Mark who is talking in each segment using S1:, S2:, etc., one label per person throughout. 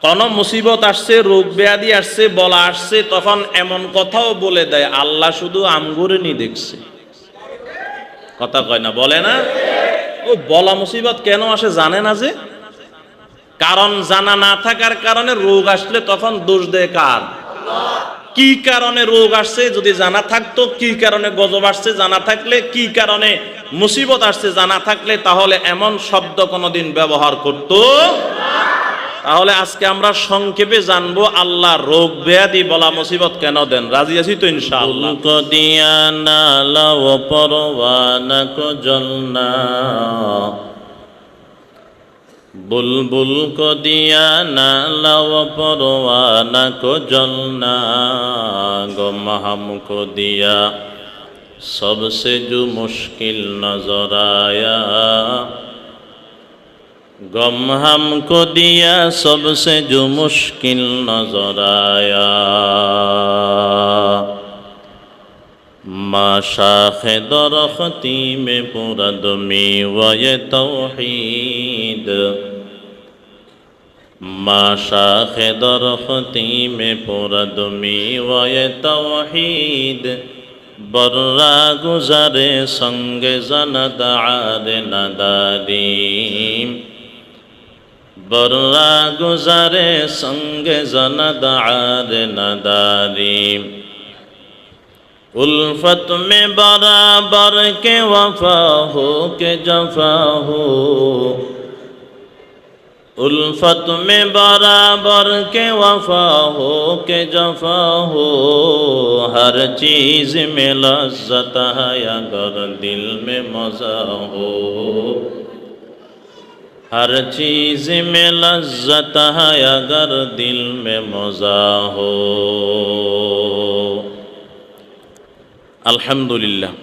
S1: কোন মুসিবত আসছে, রোগ ব্যাধি আসছে, বলা আসছে, তখন এমন কথাও বলে দেয় আল্লাহ শুধু আমগুরে নি দেখছে। কথা কয় না, বলে না? ও বলা মুসিবত কেন আসে জানে না যে? কারণ জানা না থাকার কারণে রোগ আসলে তখন দোষ দেয় কার? কি কারণে রোগ আসছে যদি জানা থাকতো, কি কারণে গজব আসছে জানা থাকলে, কি কারণে মুসিবত আসছে জানা থাকলে, তাহলে এমন শব্দ কোনোদিন ব্যবহার করতো। তাহলে আজকে আমরা সংক্ষেপে জানবো আল্লাহ রোগ ব্যাধি বলা মুসিবত কেন দেন। রাজি আছি তো ইনশাআল্লাহ?
S2: को दिया नाला वो परवाना को जलना, बुलबुल को दिया नाला वो परवाना को जलना, गम हमको दिया सबसे जो मुश्किल नजर आया, गम हमको दिया सबसे जो मुश्किल नजर आया। माँ शाखे दरख्ती में पुरदमी व ये तौहीद, माँ शाखे दरख्ती में पुरदमी व ये तौहीद, बर्रा गुजरे संग ज़नद आर नदारीम, बर्रा गुजरे संग ज़नद आर नदारीम। उल्फत में बराबर के वफा हो के जफा हो, उल्फत में बराबर के वफा हो के जफा हो, हर चीज़ में लज्जत है अगर दिल में मज़ा हो, हर चीज़ में लज्जत है अगर दिल में मज़ा हो। আলহামদুলিল্লাহ,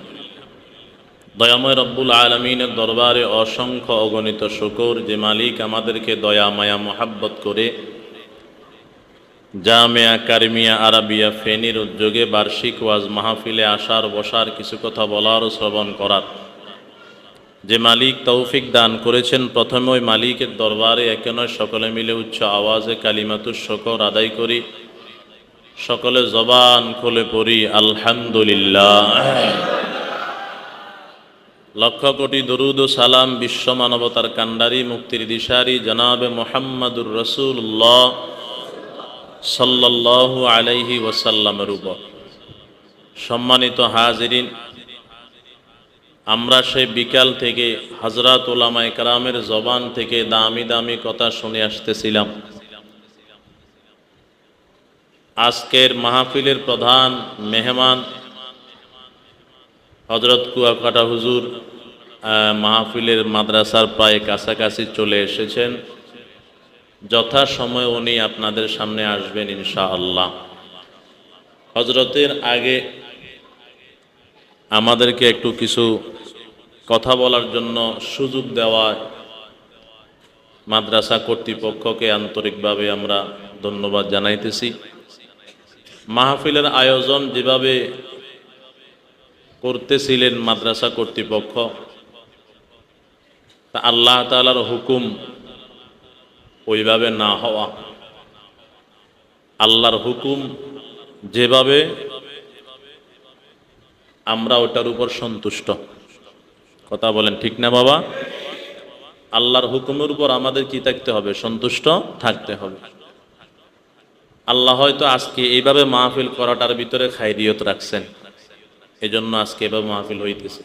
S2: দয়াময় রব্বুল আলমিনের দরবারে অসংখ্য অগণিত শুকর যে মালিক আমাদেরকে দয়া মায়া মোহাব্বত করে জামিয়া কারিমিয়া আরাবিয়া ফেনীর উদ্যোগে বার্ষিক ওয়াজ মাহফিলে আসার বসার কিছু কথা বলার ও শ্রবণ করার যে মালিক তৌফিক দান করেছেন, প্রথমে ওই মালিকের দরবারে একে নয় সকলে মিলে উচ্চ আওয়াজে কালিমাতুশ শুকর আদায় করি। সকলে জবান খুলে পড়ি আলহামদুলিল্লাহ। লক্ষ কোটি দরুদ ও সালাম বিশ্ব মানবতার কান্ডারি মুক্তির দিশারি জনাবে মুহাম্মাদুর রাসূলুল্লাহ সাল্লাল্লাহু আলাইহি ওয়াসাল্লামের উপর। সম্মানিত হাজিরিন, আমরা সেই বিকাল থেকে হযরত উলামায়ে কেরামের জবান থেকে দামি দামি কথা শুনে আসতেছিলাম। আজকের মাহফিলের প্রধান মেহমান হযরত কুয়াকাটা হুজুর মাহফিলের মাদ্রাসার প্রায় কাছাকাছি চলে এসেছেন। যথাসময়ে উনি আপনাদের সামনে আসবেন ইনশাআল্লাহ। হযরতের আগে আমাদেরকে একটু কিছু কথা বলার জন্য সুযোগ দেওয়া মাদ্রাসা কর্তৃপক্ষকে আন্তরিকভাবে আমরা ধন্যবাদ জানাইতেছি। মাহফিলের আয়োজন যেভাবে করতেছিলেন মাদ্রাসা কর্তৃপক্ষ, তা আল্লাহ তাআলার হুকুম ওইভাবে না হওয়া, আল্লাহর হুকুম যেভাবে আমরা ওটার উপর সন্তুষ্ট। কথা বলেন ঠিক না বাবা? আল্লাহর হুকুমের উপর আমাদের কি থাকতে হবে? সন্তুষ্ট থাকতে হবে। আল্লাহ হয়তো আজকে এইভাবে মাহফিল করাটার ভিতরে খায়রিয়ত রাখছেন, এজন্য আজকে এভাবে মাহফিল হইতেছে।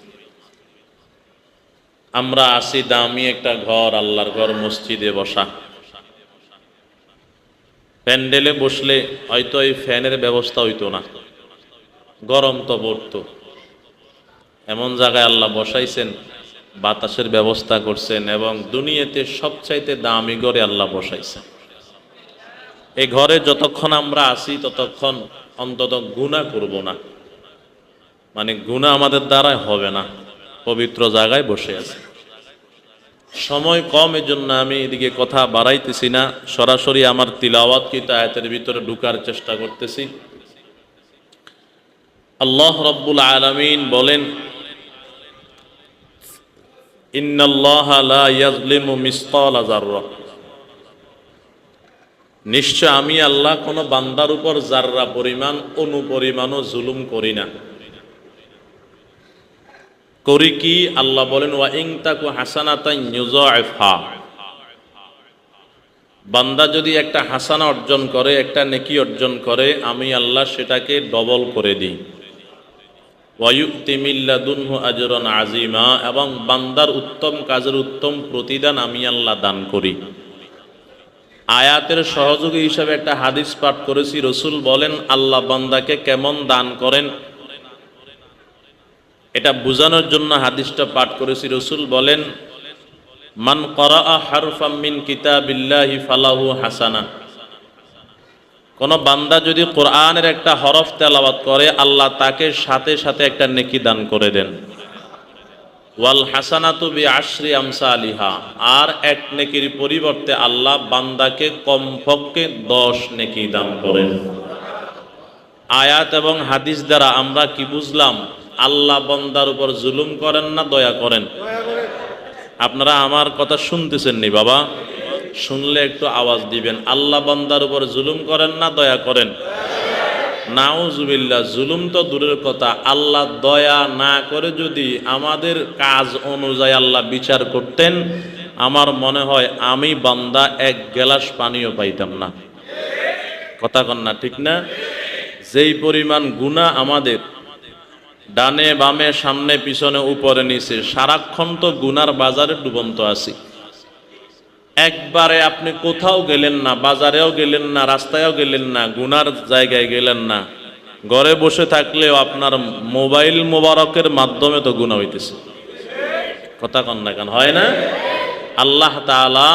S2: আমরা আসি দামি একটা ঘর, আল্লাহর ঘর, মসজিদে বসা। প্যান্ডেলে বসলে হয়তো এই ফ্যানের ব্যবস্থা হইতো না, গরম তো পড়তো। এমন জায়গায় আল্লাহ বসাইছেন, বাতাসের ব্যবস্থা করছেন, এবং দুনিয়াতে সবচাইতে দামি ঘরে আল্লাহ বসাইছেন। এই ঘরে যতক্ষণ আমরা আছি ততক্ষণ অন্তত গুনাহ করব না, মানে গুনাহ আমাদের দ্বারাই হবে না, পবিত্র জায়গায় বসে আছে। সময় কম, এর জন্য আমি এদিকে কথা বাড়াইতেছি না, সরাসরি আমার তিলাওয়াতকৃত আয়াতের ভিতরে ঢুকার চেষ্টা করতেছি। আল্লাহ রাব্বুল আলামিন বলেন, ইন্নাল্লাহা লা ইয়াযলিমু মিসকালা যাররা, নিশ্চয় আমি আল্লাহ কোনো বান্দার উপর যাররা পরিমাণ অনুপরিমাণও জুলুম করি না। করি কি? আল্লাহ বলেন ওয়া ইন তাকু হাসানাতান ইউযাইফা, বান্দা যদি একটা হাসানা অর্জন করে, একটা নেকি অর্জন করে, আমি আল্লাহ সেটাকে ডবল করে দিই। ওয়া ইউতি মিন লাদুনহু আজরান আযীমা, এবং বান্দার উত্তম কাজের উত্তম প্রতিদান আমি আল্লাহ দান করি। আয়াতের সহযোগী হিসাবে একটা হাদিস পাঠ করেছি। রসুল বলেন আল্লাহ বান্দাকে কেমন দান করেন এটা বোঝানোর জন্য হাদিসটা পাঠ করেছি। রসুল বলেন মান ক্বারাআ হারফাম মিন কিতাবিল্লাহি ফালাহু হাসানা, কোন বান্দা যদি কোরআনের একটা হরফ তেলাওয়াত করে আল্লাহ তাকে সাথে সাথে একটা নেকি দান করে দেন। ওয়াল হাসানাতু বিআশরি আমসালিহা, আর এক নেকির পরিবর্তে আল্লাহ বান্দাকে কমপক্ষে 10 নেকি দান করেন। আয়াত এবং হাদিস দ্বারা আমরা কি বুঝলাম? আল্লাহ বান্দার উপর জুলুম করেন না দয়া করেন? আপনারা আমার কথা শুনতেছেন নি বাবা? শুনলে একটু আওয়াজ দিবেন। আল্লাহ বান্দার উপর জুলুম করেন না দয়া করেন? নাউজুবিল্লাহ, জুলুম তো দূরের কথা, আল্লাহ দয়া না করে যদি আমাদের কাজ অনুযায়ী আল্লাহ বিচার করতেন, আমার মনে হয় আমি বান্দা এক গ্লাস পানিও পাইতাম না। কথা কন না, ঠিক না? যেই পরিমাণ গুনাহ আমাদের, ডানে বামে সামনে পিছনে উপরে নিচে, সারাক্ষণ তো গুনার বাজারে ডুবন্ত আছি। একবারে আপনি কোথাও গেলেন না, বাজারেও গেলেন না, রাস্তায়ও গেলেন না, গুনার জায়গায় গেলেন না, ঘরে বসে থাকলেও আপনার মোবাইল মোবারকের মাধ্যমে তো গুনাহ হইতেছে। কথা কন না কেন? হয় না? আল্লাহ তাআলা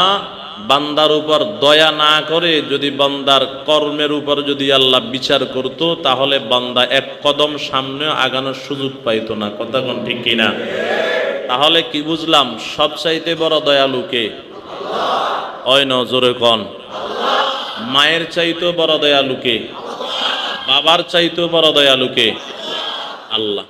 S2: বান্দার উপর দয়া না করে যদি বান্দার কর্মের উপর যদি আল্লাহ বিচার করত, তাহলে বান্দা এক কদম সামনে আগানোর সুযোগ পাইতো না। কথা কন ঠিক কিনা? তাহলে কি বুঝলাম? সবচাইতে বড় দয়ালু কে? ওই নজরে কন। মায়ের চাইতেও বড় দয়ালু কে? বাবার চাইতেও বড় দয়ালু কে? আল্লাহ।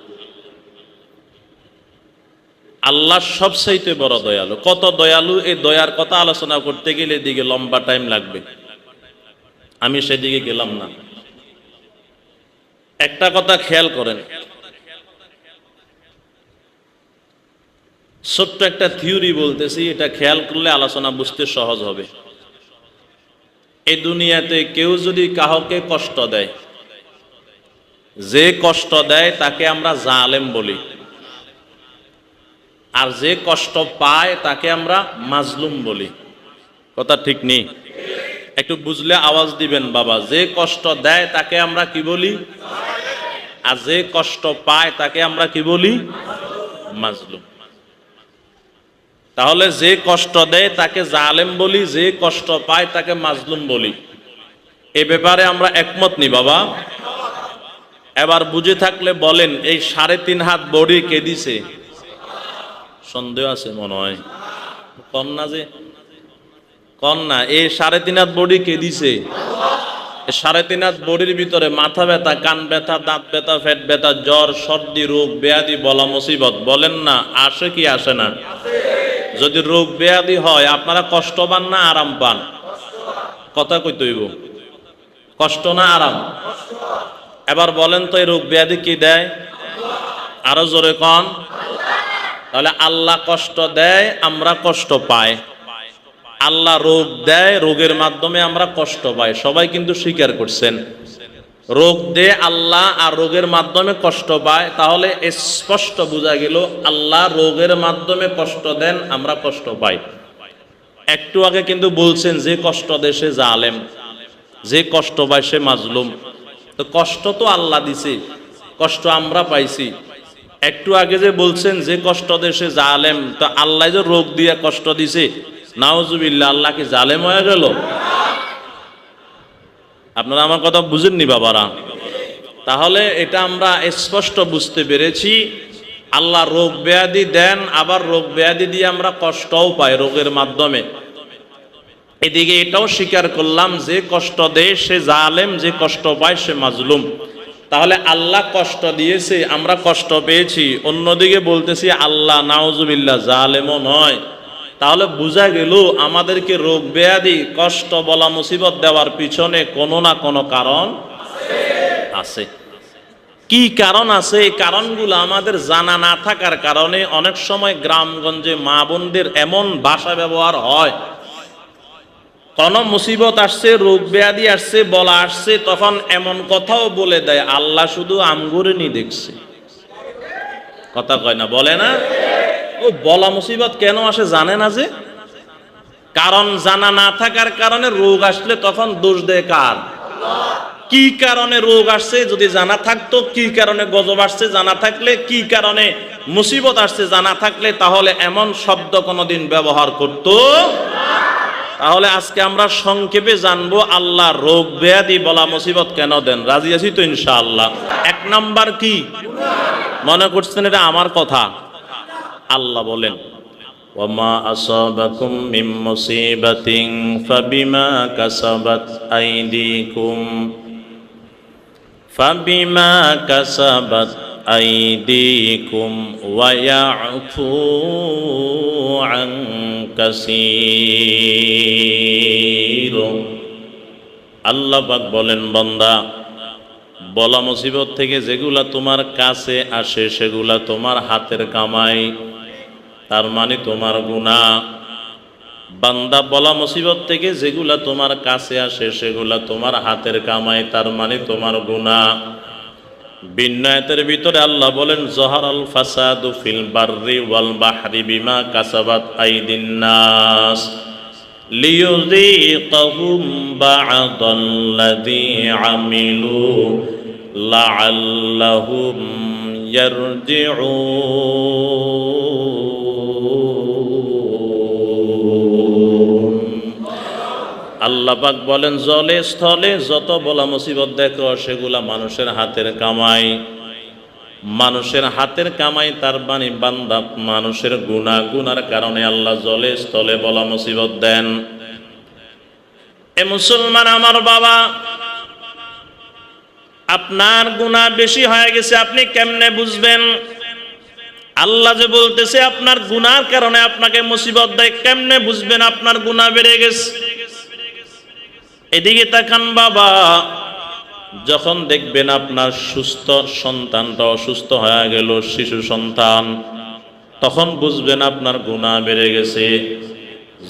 S2: আল্লাহ সবচাইতে বড় দয়ালু। কত দয়ালু, এই দয়ার কথা আলোচনা করতে গেলে এদিকে লম্বা টাইম লাগবে, আমি সেদিকে গেলাম না। একটা কথা খেয়াল করেন, ছোট্ট একটা থিওরি বলতেছি, এটা খেয়াল করলে আলোচনা বুঝতে সহজ হবে। এই দুনিয়াতে কেউ যদি কাউকে কষ্ট দেয়, যে কষ্ট দেয় তাকে আমরা জালেম বলি, আর যে কষ্ট পায় তাকে আমরা মাজলুম বলি। কথা ঠিক নেই? একটু বুঝলে আওয়াজ দিবেন বাবা। যে কষ্ট দেয় তাকে আমরা কি বলি? আর যে কষ্ট পায় তাকে আমরা কি বলি? মাজলুম। তাহলে যে কষ্ট দেয় তাকে জালেম বলি, যে কষ্ট পায় তাকে মাজলুম বলি। এ ব্যাপারে আমরা একমত নি বাবা? এবার বুঝে থাকলে বলেন, এই 3.5 হাত বডি কে দিছে? সন্দেহ আছে মনে হয়, কন্যা যে কন্যা, এই 3.5 হাত বডি কে দিছে? 3.5 হাত বডির ভিতরে মাথা ব্যথা, কান ব্যথা, দাঁত ব্যথা, পেট ব্যথা, জ্বর, সর্দি, রোগ ব্যাধি, বলা মুসিবত, বলেন না আসে কি আসে না? যদি রোগ ব্যাধি হয় আপনারা কষ্ট পান না আরাম পান? কথা কইতে হইব, কষ্ট না আরাম? এবার বলেন তো এই রোগ ব্যাধি কি দেয়? আরো জোরে কন। তাহলে আল্লাহ কষ্ট দেয়, আমরা কষ্ট পাই। আল্লাহ রোগ দেয়, রোগের মাধ্যমে আমরা কষ্ট পাই। সবাই কিন্তু স্বীকার করছেন রোগ দেয় আল্লাহ, আর রোগের মাধ্যমে কষ্ট পায়। তাহলে স্পষ্ট বোঝা গেল আল্লাহ রোগের মাধ্যমে কষ্ট দেন, আমরা কষ্ট পাই। একটু আগে কিন্তু বলছেন যে কষ্ট দেয় সে জালেম, যে কষ্ট পায় সে মাজলুম। তো কষ্ট তো আল্লাহ দিছে, কষ্ট আমরা পাইছি। একটু আগে যে বলছেন যে কষ্ট দেয় সে জালেম, তো আল্লাহ যে রোগ দিয়ে কষ্ট দিছে, নাউজুবিল্লাহ, আল্লাহ কি জালেম হয়ে গেল? আপনারা আমার কথা বুঝেননি বাবারা? তাহলে এটা আমরা স্পষ্ট বুঝতে পেরেছি, আল্লাহ রোগ ব্যাধি দেন, আবার রোগ ব্যাধি দিয়ে আমরা কষ্টও পাই রোগের মাধ্যমে। এদিকে এটাও স্বীকার করলাম যে কষ্ট দেয় সে জালেম, যে কষ্ট পায় সে মাজলুম। তাহলে আল্লাহ কষ্ট দিয়েছে, আমরা কষ্ট পেয়েছি। অন্যদিকে বলতেছি আল্লাহ নাউজুবিল্লাহ জালেমও নয়,
S1: তাহলে বোঝা গেল আমাদেরকে রোগ ব্যাধি কষ্ট বলা মুসিবত দেওয়ার পিছনে কোনো না কোনো কারণ আছে। কি কারণ আছে? এই কারণগুলো আমাদের জানা না থাকার কারণে অনেক সময় গ্রামগঞ্জে মা বোনদের এমন ভাষা ব্যবহার হয়, কোন মুসিবত আসছে, রোগ ব্যাধি আসছে, বলা আসছে, তখন এমন কথাও বলে দেয় আল্লাহ শুধু আমগুরে নি দেখছে। কথা কয় না, বলে না? ও বলা মুসিবত কেন আসে জানে না যে? কারণ জানা না থাকার কারণে রোগ আসলে তখন দোষ দেয় কার? কি কারণে রোগ আসছে যদি জানা থাকতো, কি কারণে গজব আসছে জানা থাকলে, কি কারণে মুসিবত আসছে জানা থাকলে, তাহলে এমন শব্দ কোনোদিন ব্যবহার করতো। তাহলে আজকে আমরা সংক্ষেপে জানবো আল্লাহ রোগ ব্যাধি বলা মুসিবত কেন দেন। রাজি আছি তো ইনশাআল্লাহ? এক নাম্বার কি মনে করছেন? এটা আমার কথা। আল্লাহ বলেন, ওয়ামা আসাবাকুম মিন মুসিবাতিন ফাবিমা কাসাবাত আইদিকুম ওয়া ইয়াফু আন কাসীর। আল্লাহ পাক বলেন, বান্দা, বলা মুসিবত থেকে যেগুলা তোমার কাছে আসে সেগুলা তোমার হাতের কামাই, তার মানে তোমার গুনাহ। বান্দা, বলা মুসিবত থেকে যেগুলা তোমার কাছে আসে সেগুলা তোমার হাতের কামাই, তার মানে তোমার গুনাহ। বিন্যায়তের ভিতরে আল্লাহ বলেন, জহারাল ফাসাদু ফিল বাররি ওয়াল বাহরি বিমা কাসাবাত আইদিন নাস লিয়ুযীকাহুম বা'দাল্লাযী আমিলু লাআল্লাহুম ইয়ারজিউন। আল্লাহ পাক বলেন, জলে স্থলে যত বলা মুসিবত দেখো সেগুলা মানুষের হাতের কামাই। মানুষের হাতের কামাই, তার মানে বান্দা মানুষের গুনার কারণে আল্লাহ জলে স্থলে বলা মুসিবত দেন। এ মুসলমান আমার বাবা, আপনার গুনাহ বেশি হয়ে গেছে আপনি কেমনে বুঝবেন? আল্লাহ যে বলতেছে আপনার গুনার কারণে আপনাকে মুসিবত দেয়, কেমনে বুঝবেন আপনার গুনাহ বেড়ে গেছে? এদিকে তাকান বাবা, যখন দেখবেন আপনার সুস্থ সন্তানটা অসুস্থ হয়ে গেল, শিশু সন্তান, তখন বুঝবেন আপনার গুনাহ বেড়ে গেছে।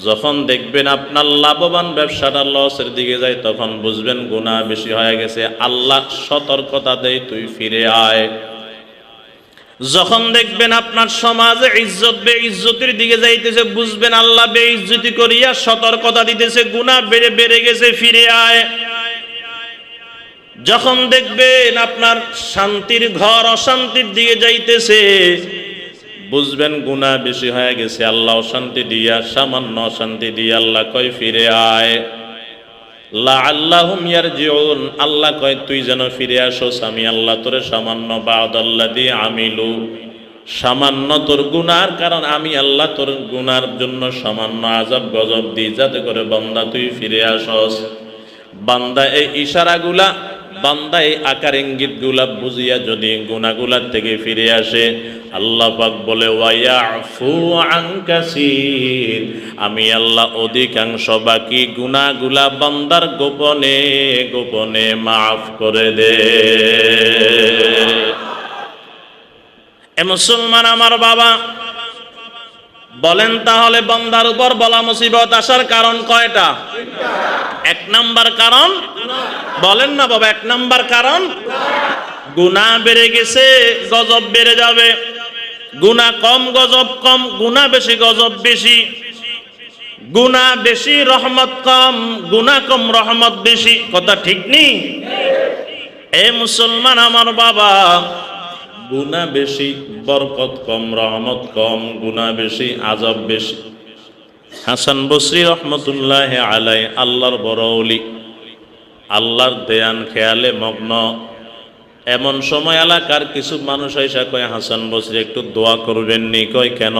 S1: যখন দেখবেন আপনার লাভবান ব্যবসাটা লসের দিকে যায়, তখন বুঝবেন গুনাহ বেশি হয়ে গেছে। আল্লাহ সতর্কতা দেয়, তুই ফিরে আয়। যখন দেখবেন আপনার সমাজে ইজ্জত বেইজ্জতির দিকে যাইতেছে, বুঝবেন আল্লাহ বেইজ্জতি করিয়া সতর্কতা দিতেছে, গুনাহ বেড়ে গেছে, ফিরে আয়। যখন দেখবেন আপনার শান্তির ঘর অশান্তির দিকে যাইতেছে, বুঝবেন গুনাহ বেশি হয়ে গেছে। আল্লাহ অশান্তি দিয়া, সামান্য অশান্তি দিয়া আল্লাহ কয় ফিরে আয়। লাআল্লাহুম ইয়ারজিউন, আল্লাহ কয় তুই যেন ফিরে আসোস, আমি আল্লাহ তোরে সামান্য বা'দাল্লাযী আমিলু, সামান্য তোর গুনার কারণ আমি আল্লাহ তোর গুনার জন্য সামান্য আযাব গজব দিই, যাতে করে বান্দা তুই ফিরে আসোস। বান্দা এই ইশারাগুলা, বান্দা এই আকার ইঙ্গিতগুলা বুঝিয়া যদি গুনাহগুলার থেকে ফিরে আসে, আল্লাহ পাক বলে ওয়া ইয়াফু আন কাসীর, আমি আল্লাহ অধিকাংশ বাকি গুনাহগুলা বান্দার গোপনে গোপনে মাফ করে দে। এ মুসলমান আমার বাবা, বলেন তাহলে বান্দার উপর বলা মুসিবত আসার কারণ কয়টা? এক নাম্বার কারণ, বলেন না বাবা, এক নাম্বার কারণ গুনাহ বেড়ে গেছে, গজব বেড়ে যাবে। গুনাহ কম গজব কম, গুনাহ বেশি গজব বেশি। গুনাহ বেশি রহমত কম, গুনাহ কম রহমত বেশি। কথা ঠিক নেই? এ মুসলমান আমার বাবা, গুনাহ বেশি বরকত কম, রহমত কম, গুনাহ বেশি আযাব বেশি। হাসান বসরি রহমতুল্লাহ আলাই, আল্লাহর বড় ওলি, আল্লাহর ধ্যান খেয়ালে মগ্ন। এমন সময় এলাকার কিছু মানুষ এসে কয়, হাসান বসরি একটু দোয়া করবেন নি? কয় কেন?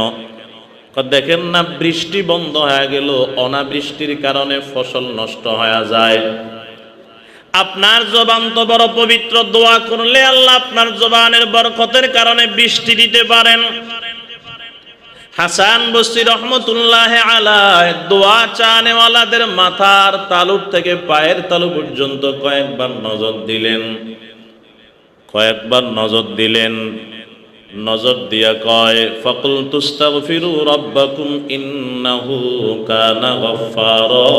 S1: দেখেন না বৃষ্টি বন্ধ হয়ে গেল, অনাবৃষ্টির কারণে ফসল নষ্ট হয়ে যায়। আপনার জবান তো বড় পবিত্র, দোয়া করলে আল্লাহ আপনার জবানের বরকতের কারণে বৃষ্টি দিতে পারেন। হাসান বসরি রহমতুল্লাহ আলাইহি দোয়া চানেওয়ালাদের মাথার তালুর থেকে পায়ের তালু পর্যন্ত কয়েকবার নজর দিলেন। নজর দিয়া কয়, ফাকুল তুস্তাগফিরু রাব্বাকুম ইন্নাহু কানা গফফারা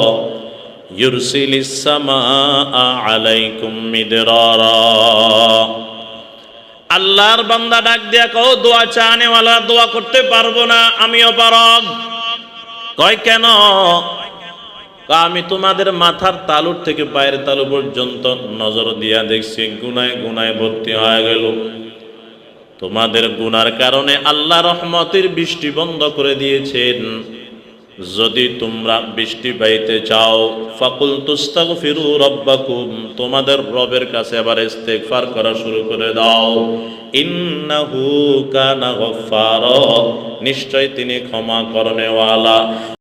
S1: ইউরসিলিস সামাআ আলাইকুম মিদরারা। আল্লাহর বান্দা ডাক দিয়া কও, দোয়া চানেওয়ালা দোয়া করতে পারবো না, আমিও পারব। কয় কেন? আমি তোমাদের মাথার তালুর থেকে পায়ের তালু পর্যন্ত নজর দিয়া দেখছি গুনায় গুনায় ভর্তি হয়ে গেল। তোমাদের গুনার কারণে আল্লাহ রহমতের বৃষ্টি বন্ধ করে দিয়েছেন। যদি তোমরা বৃষ্টি পাইতে চাও, ফাকুল তুস্তাগফিরু রাব্বাকুম, তোমাদের রবের কাছে আবার ইস্তেগফার করা শুরু করে দাও। ইন্নাহু কানা গফফারা, নিশ্চয় তিনি ক্ষমা করনেওয়ালা।